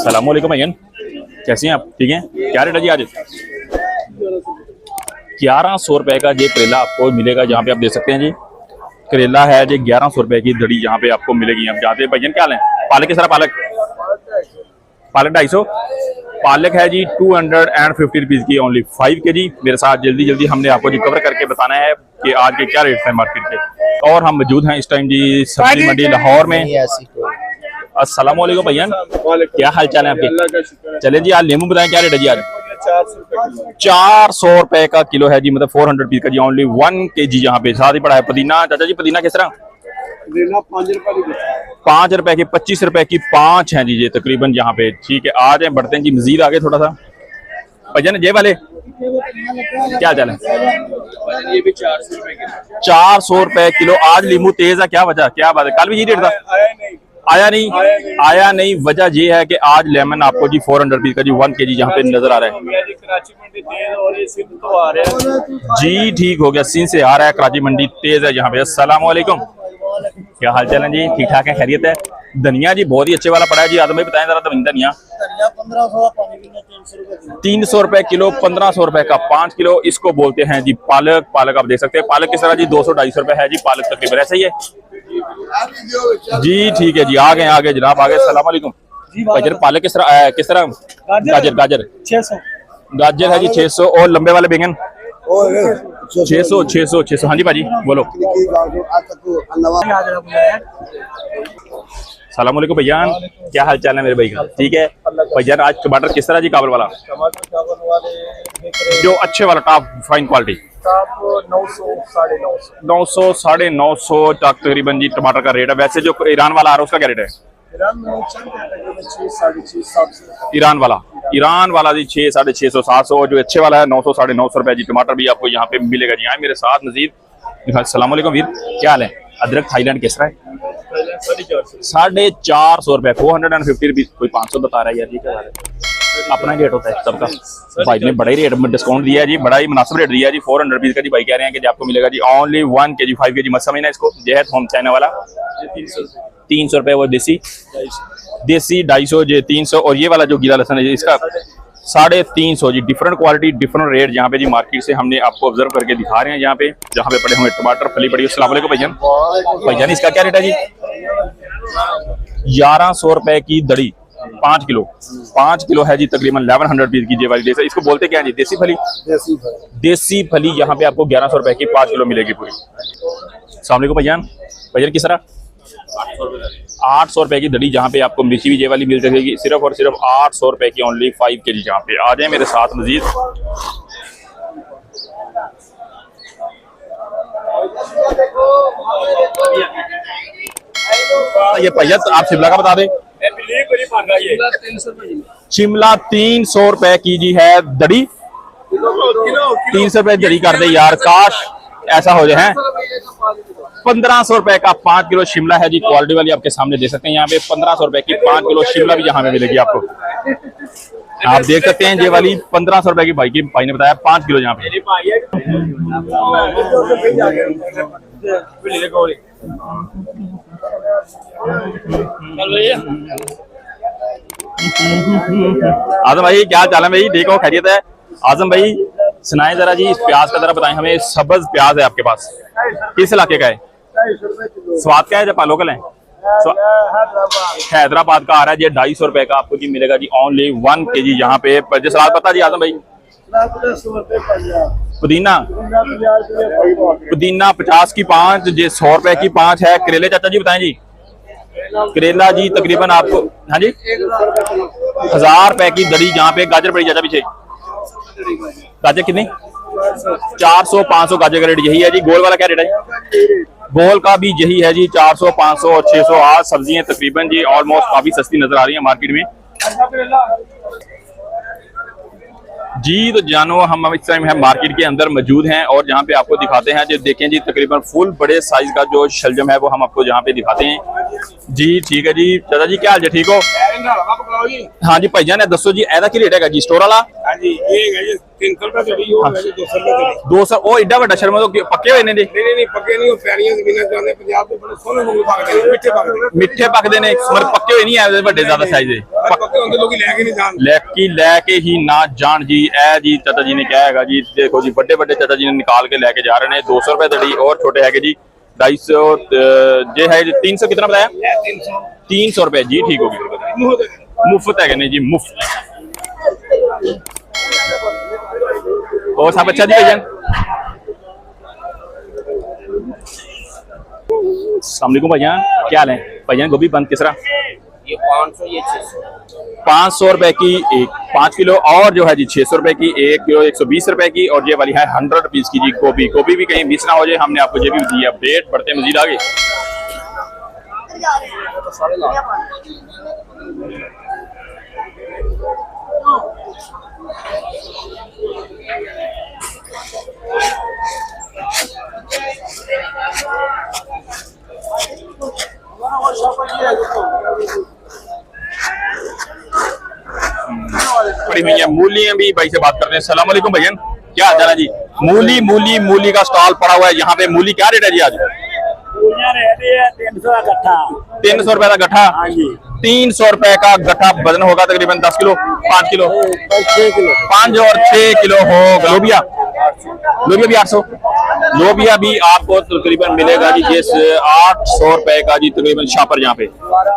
अस्सलाम वालेकुम भैया, कैसे हैं आप? ठीक हैं। क्या रेट है जी आज? 1100 रुपए का ये करेला आपको मिलेगा। जहाँ पे आप देख सकते हैं जी करेला है जी 1100 रुपए की दड़ी यहाँ पे आपको मिलेगी। आप जाते हैं भैया क्या लें? पालक किस तरह? पालक 250। पालक है जी 250 रुपीज़ की ओनली 5 kg। मेरे साथ जल्दी जल्दी हमने आपको जी कवर करके बताना है कि आज के क्या रेट है मार्केट के। और हम मौजूद हैं इस टाइम जी सब्जी मंडी लाहौर में। अस्सलाम वालेकुम भैया, क्या हाल चाल है आपके? चले जी आज लेमू बताएं क्या रेट है जी आज? 400 रुपए का किलो है जी, मतलब 400 रुपीज का जी ओनली 1 kg। यहाँ पे साथ ही पड़ा है पुदीना। चाचा जी पुदीना किस तरह? 5 रुपए की 25 रुपए की 5 है जी ये तकरीबन यहाँ पे। ठीक है, आ जाए बढ़ते हैं जी मजीद आगे थोड़ा सा। भजन ये वाले क्या चाल है? ये भी 400 रुपए किलो। 400 रुपए किलो। आज लीमू तेज है, क्या वजह? क्या बात है, कल भी ये रेट था? आया नहीं। वजह ये है कि आज लेमन आपको जी 400 रुपीज का जी 1 kg यहाँ पे नजर आ रहा है जी। ठीक हो गया, सिंध से आ रहा है, कराची मंडी तेज है यहाँ पे। अस्सलाम वालेकुम, क्या हाल चाल है जी? ठीक ठाक है, खैरियत है? धनिया जी बहुत ही अच्छे वाला पड़ा है जी। आदम भाई बताएं जरा धनिया। 300 रुपए किलो, 1500 रुपए का 5 किलो। इसको बोलते हैं जी पालक। पालक आप देख सकते हैं, पालक किस तरह जी 200-250 रुपए है जी पालक तकरीबन, ऐसा ही है जी। ठीक है जी, आगे जनाब आगे। अस्सलाम वालेकुम भाईजान, पालक किस तरह? गाजर 600। गाजर है जी 600। और लंबे वाले बैंगन 600। हाँ जी भाजी बोलो। सलाम वालेकुम भैया, क्या हाल चाल है मेरे भाई का? ठीक है भैया, आज टमाटर किस तरह जी? काबल वाला जो अच्छे वाला टॉप फाइन क्वालिटी 900 950 तकरीबन जी टमाटर का रेट है। वैसे जो ईरान वाला आ रहा है उसका क्या रेट है? ईरान वाला जी 600, 650, 700। जो अच्छे वाला है 900, 950 रुपए जी। टमाटर भी आपको यहाँ पे मिलेगा जी। मेरे साथ मजीद। अस्सलाम वालेकुम वीर, क्या हाल है? अदरक थाईलैंड किस तरह है? 450 रुपए, 450 रुपीज। कोई 500 बता रहा है यार, ठीक है अपना रेट होता है सबका। भाई ने बड़ा ही रेट में डिस्काउंट दिया है जी, बड़ा ही मुनासिब रेट दिया है जी। 400 रुपीज का जी भाई कह रहे हैं कि आपको मिलेगा जी ओनली 1 kg 5 kg। मत समझना इसको, ये है होम चाइना वाला 300 रुपए। वो देसी 250 जी 300। और ये वाला जो गीला लहसुन है इसका 350 जी। डिफरेंट क्वालिटी डिफरेंट रेट यहाँ पे जी मार्केट से हमने आपको ऑब्जर्व करके दिखा रहे हैं। यहाँ पे जहाँ पे पड़े हुए टमाटर फली पड़ी। अस्सलाम वालेकुम भैया, इसका क्या रेट है जी? 1100 रुपए की दड़ी 5 किलो। 5 किलो है जी तकरीबन 1100 रुपीज की। वाली इसको बोलते क्या है जी? देसी फली। देसी फली यहाँ पे आपको 1100 रुपए की 5 किलो मिलेगी पूरी। अस्सलाम वालेकुम भैया, किस तरह? 800 रुपए की दड़ी। जहाँ पे आपको मिर्ची भी ये वाली मिल जाएगी सिर्फ और सिर्फ 800 रुपए की ओनली 5 kg। जहाँ पे आ जाए मेरे साथ मजीद। ये भैया आप शिमला का बता दें। शिमला 300 रुपए की जी है दड़ी। 300 रुपए दड़ी कर दे यार, काश ऐसा हो जाए। 1500 रुपए का 5 किलो शिमला है जी। क्वालिटी वाली आपके सामने देख सकते हैं। यहाँ पे 1500 रुपए की 5 किलो शिमला भी यहाँ पे मिलेगी आपको। आप देख सकते हैं ये वाली 1500 रुपए की भाई ने बताया 5 किलो यहाँ पे। आजम भाई क्या चाल है भाई? ठीक हो, खैरियत है? आजम भाई सुनाए जरा जी, इस प्याज का जरा बताएं हमें। सब्ज प्याज है आपके पास, किस इलाके का है? स्वाद का है जब लोकल है? हैदराबाद का आ रहा है जी। 250 रुपए का आपको जी मिलेगा जी ओनली 1 kg। यहाँ पे सलाद पता जी आजम भाई? पुदीना 50 की 5 जी, 100 रुपए की 5 है। करेले चाचा जी बताएं जी? करेला जी तकरीबन आपको हाँ जी 1000 रुपए की दड़ी। जहाँ पे गाजर पड़ी चाचा पीछे? गाजर कितनी? 400 500 गाजर का रेट यही है जी। गोल वाला क्या रेट है? गोल का भी यही है जी 400 500 और 600। आज सब्जियां तकरीबन जी ऑलमोस्ट काफी सस्ती नजर आ रही है मार्केट में जी। तो जानो हम इस टाइम है मार्केट के अंदर मौजूद हैं और जहाँ पे आपको दिखाते हैं जो देखें जी तकरीबन फुल बड़े साइज का जो शलजम है वो हम आपको यहाँ पे दिखाते हैं जी। ठीक है जी चाचा जी, क्या हाल है? ठीक हो? हाँ जी भाईजान, दसो जी एदा की रेट है जी स्टोर वाला? हाँ जी ये है जी 300 रुपए चढ़ी हो है जी 200 रुपए चढ़ी 200 ਉਹ ਏਡਾ ਵੱਡਾ ਸ਼ਰਮਾ ਤੋਂ ਪੱਕੇ ਹੋਏ ਨੇ ਜੀ नहीं पक्के नहीं वो प्यारियां जमीनां जाने पंजाब के बड़े सोने मूंग पकते हैं मिठे पकते हैं ਮਿੱਠੇ ਪੱਕਦੇ ਨੇ ਮਰ ਪੱਕੇ ਹੋਏ ਨਹੀਂ ਆਏ ਵੱਡੇ ਜ਼ਿਆਦਾ ਸਾਈਜ਼ ਦੇ पर पक्के होंगे लोग लेके नहीं जान ਲੈ ਕੇ ਹੀ ਨਾ ਜਾਣ ਜੀ ਇਹ ਜੀ ਚਾਚਾ ਜੀ ਨੇ ਕਿਹਾ ਹੈਗਾ ਜੀ ਦੇਖੋ ਜੀ ਵੱਡੇ ਵੱਡੇ ਚਾਚਾ ਜੀ ਨੇ ਨਿਕਾਲ ਕੇ ਲੈ ਕੇ ਜਾ ਰਹੇ ਨੇ 200 रुपए दड़ी और छोटे हैगे जी 250 ये है जी 300 कितना बताया 300 रुपए जी ठीक होगी मुफ्त है नहीं जी मुफ्त और सब अच्छा जी भाईजान अस्सलाम वालेकुम भाईजान क्या हाल है भाईजान गोभी बंद किस तरह ये 500 ये 600 500 रुपए की एक 5 किलो और जो है जी 600 रुपए की 1 किलो 120 रुपए की और ये वाली है 100 रुपीज की जी गोभी भी कहीं मिस ना हो जाए हमने आपको ये भी दी है अपडेट बढ़ते मजीद आगे पड़ी हुई है मूलियां भी भाई से बात करते हैं सलाम वालेकुम भैया क्या हाल है जी मूली का स्टॉल पड़ा हुआ है यहाँ पे मूली क्या रेट है जी आज 300 का गट्ठा 300 रुपए का गट्ठा 300 रुपए का गट्ठा वजन होगा तकरीबन 10 किलो 5 किलो 6 किलो 5 और 6 किलो होगा लोबिया भी 800 लोबिया भी आपको तकरीबन मिलेगा जी 800 रुपए का जी तकरीबन शापर यहाँ पे